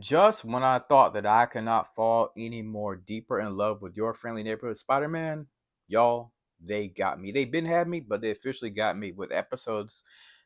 Just when I thought that I could not fall any more deeper in love with your friendly neighborhood Spider-Man, y'all, they got me. They've been had me, but they officially got me with episodes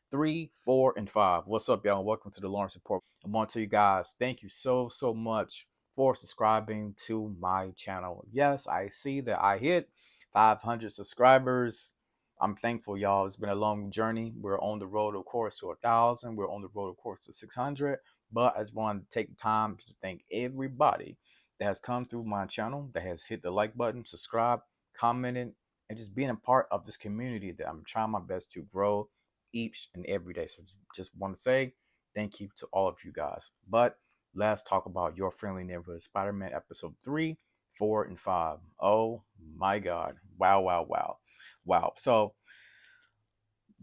3, 4, and 5. What's up, y'all? Welcome to the Lawrence Report. I want to tell you guys, thank you so much for subscribing to my channel. Yes, I see that I hit 500 subscribers. I'm thankful, y'all. It's been a long journey. We're on the road, of course, to 1,000. We're on the road, of course, to 600. But I just want to take time to thank everybody that has come through my channel, that has hit the like button, subscribed, commented, and just being a part of this community that I'm trying my best to grow each and every day. So just want to say thank you to all of you guys. But let's talk about Your Friendly Neighborhood Spider-Man episode 3, 4, and 5. Oh my God. Wow. So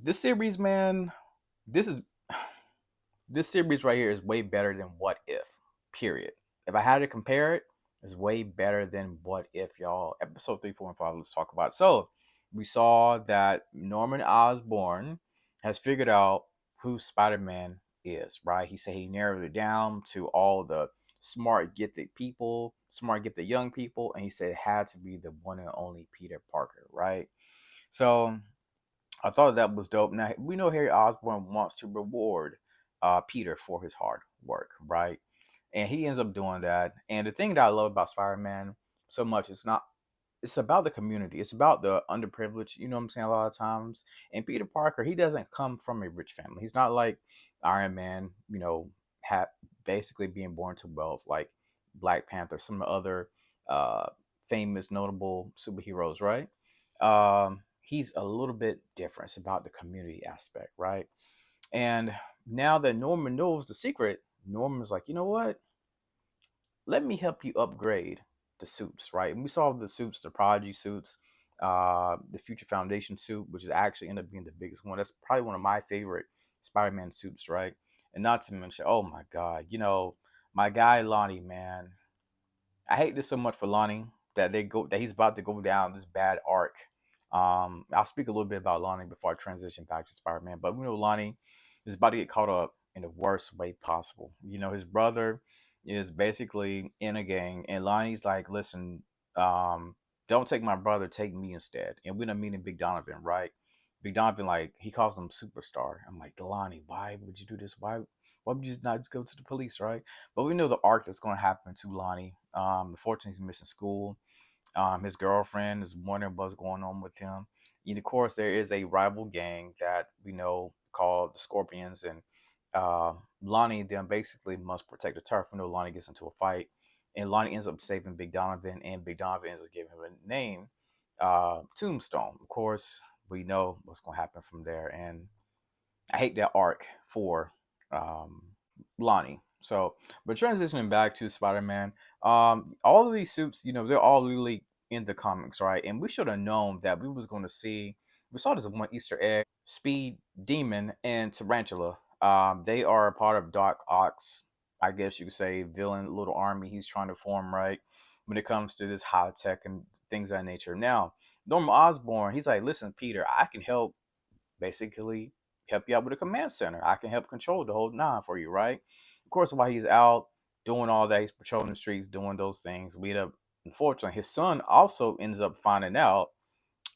this series, man, this is this series right here is way better than What If, period. If I had to compare it, it's way better than What If, y'all. Episode 3, 4, and 5, let's talk about it. So, we saw that Norman Osborn has figured out who Spider Man is, right? He said he narrowed it down to all the smart, gifted people, smart, gifted young people, and he said it had to be the one and only Peter Parker, right? So, I thought that was dope. Now we know Harry Osborn wants to reward Peter for his hard work, right? And he ends up doing that. And the thing that I love about Spider-Man so much is not it's about the community. It's about the underprivileged, you know what I'm saying, a lot of times. And Peter Parker, he doesn't come from a rich family. He's not like Iron Man, basically being born to wealth like Black Panther, some of the other uh famous notable superheroes, right? He's a little bit different. It's about the community aspect, right? And now that Norman knows the secret, Norman's like, you know what? Let me help you upgrade the suits, right? And we saw the suits, the Prodigy suits, the Future Foundation suit, which is actually ended up being the biggest one. That's probably one of my favorite Spider-Man suits, right? And not to mention, oh my God, my guy Lonnie, man. I hate this so much for Lonnie that he's about to go down this bad arc. I'll speak a little bit about Lonnie before I transition back to Spider-Man. But we know Lonnie is about to get caught up in the worst way possible. His brother is basically in a gang, and Lonnie's like, "Listen, don't take my brother, take me instead." And we don't meeting Big Donovan, right? Big Donovan, like, he calls him superstar. I'm like, Lonnie, why would you do this? Why would you not just go to the police, right? But we know the arc that's going to happen to Lonnie. Unfortunately, he's missing school. His girlfriend is wondering what's going on with him. And of course, there is a rival gang that we know called the Scorpions, and Lonnie then basically must protect the turf. We know Lonnie gets into a fight, and Lonnie ends up saving Big Donovan, and Big Donovan ends up giving him a name, Tombstone. Of course, we know what's going to happen from there, and I hate that arc for um, Lonnie. So, but transitioning back to Spider-Man, all of these suits, they're all really in the comics, right? And we should have known that we was going to see. We saw this one Easter egg: Speed, Demon, and Tarantula. They are a part of Doc Ock's, I guess you could say, villain little army he's trying to form, right? When it comes to this high tech and things of that nature. Now, Norman Osborn, he's like, listen, Peter, I can help basically help you out with a command center. I can help control the whole nine for you, right? Of course, while he's out doing all that, he's patrolling the streets, doing those things. Unfortunately, his son also ends up finding out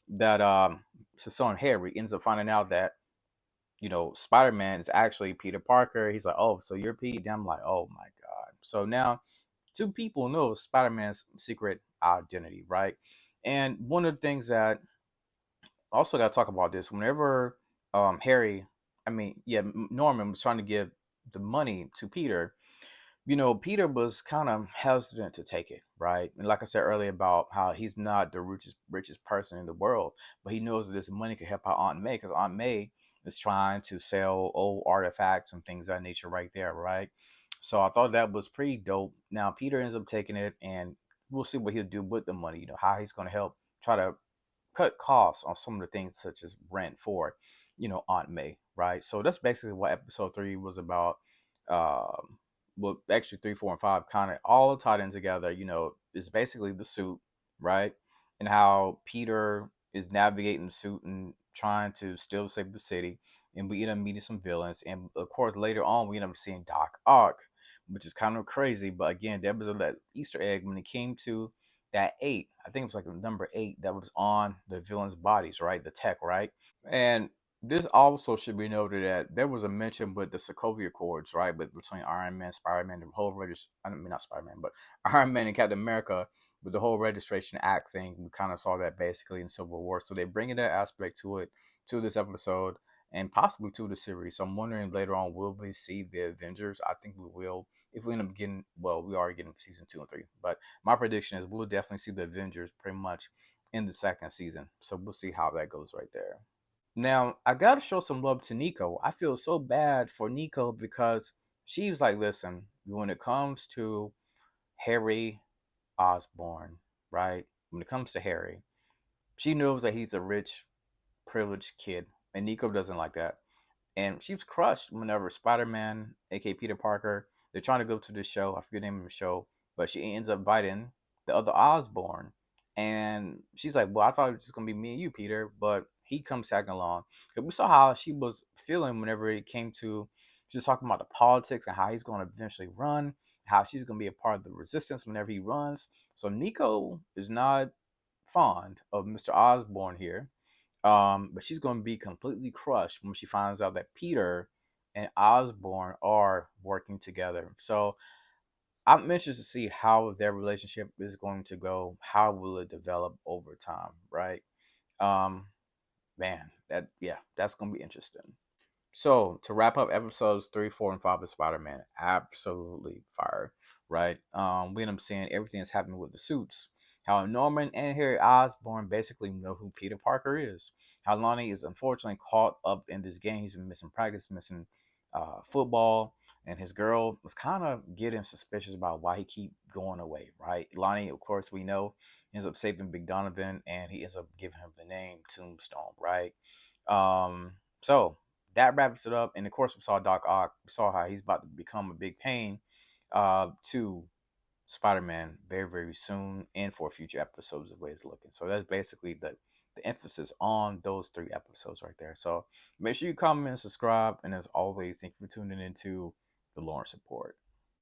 that his son Harry ends up finding out that Spider-Man is actually Peter Parker. He's like, oh, so you're Pete? I'm like, oh my God. So now two people know Spider-Man's secret identity, right? And one of the things that also got to talk about this whenever Harry, Norman was trying to give the money to Peter. Peter was kind of hesitant to take it, right? And like I said earlier about how he's not the richest person in the world, but he knows that this money could help out Aunt May because Aunt May is trying to sell old artifacts and things of that nature right there, right? So I thought that was pretty dope. Now Peter ends up taking it, and we'll see what he'll do with the money. How he's going to help try to cut costs on some of the things such as rent for, Aunt May, right? So that's basically what episode 3 was about. Well, actually 3, 4, and 5 kind of all tied in together. It's basically the suit, right? And how Peter is navigating the suit and trying to still save the city. And we end up meeting some villains. And of course, later on, we end up seeing Doc Ock. which is kind of crazy. But again, there was that Easter egg when it came to that eight. I think it was like the number eight that was on the villains' bodies, right? The tech, right? And this also should be noted that there was a mention with the Sokovia Accords, right? But between Iron Man, Spider Man, the whole I mean not Spider Man, but Iron Man and Captain America with the whole Registration Act thing. We kind of saw that basically in Civil War. So they're bringing that aspect to it, to this episode, and possibly to the series. So I'm wondering later on, will we see the Avengers? I think we will. If we end up getting, well, we are getting season 2 and 3. But my prediction is we'll definitely see the Avengers pretty much in the second season. So we'll see how that goes right there. Now, I gotta show some love to Nico. I feel so bad for Nico because she was like, listen, when it comes to Harry Osborn, right? When it comes to Harry, she knows that he's a rich, privileged kid, and Nico doesn't like that. And she was crushed whenever Spider-Man, aka Peter Parker, they're trying to go to this show. I forget the name of the show, but she ends up inviting the other Osborn, and she's like, "Well, I thought it was just gonna be me and you, Peter," but he comes tagging along. And we saw how she was feeling whenever it came to just talking about the politics and how he's going to eventually run, how she's going to be a part of the resistance whenever he runs. So Nico is not fond of Mr. Osborn here, but she's going to be completely crushed when she finds out that Peter and Osborn are working together. So I'm interested to see how their relationship is going to go. How will it develop over time, right? Um, Man, that's gonna be interesting. So to wrap up episodes 3, 4, and 5 of Spider-Man, absolutely fire, right? We end up seeing everything that's happening with the suits. How Norman and Harry Osborn basically know who Peter Parker is. How Lonnie is unfortunately caught up in this game. He's been missing practice, missing football, and his girl was kind of getting suspicious about why he keep going away, right? Lonnie, of course, we know ends up saving Big Donovan, and he ends up giving him the name Tombstone, right? So that wraps it up. And of course, we saw Doc Ock. We saw how he's about to become a big pain to Spider-Man very, very soon, and for future episodes of the way it's looking. So that's basically the emphasis on those 3 episodes right there. So make sure you comment and subscribe. And as always, thank you for tuning into the Lawrence Report.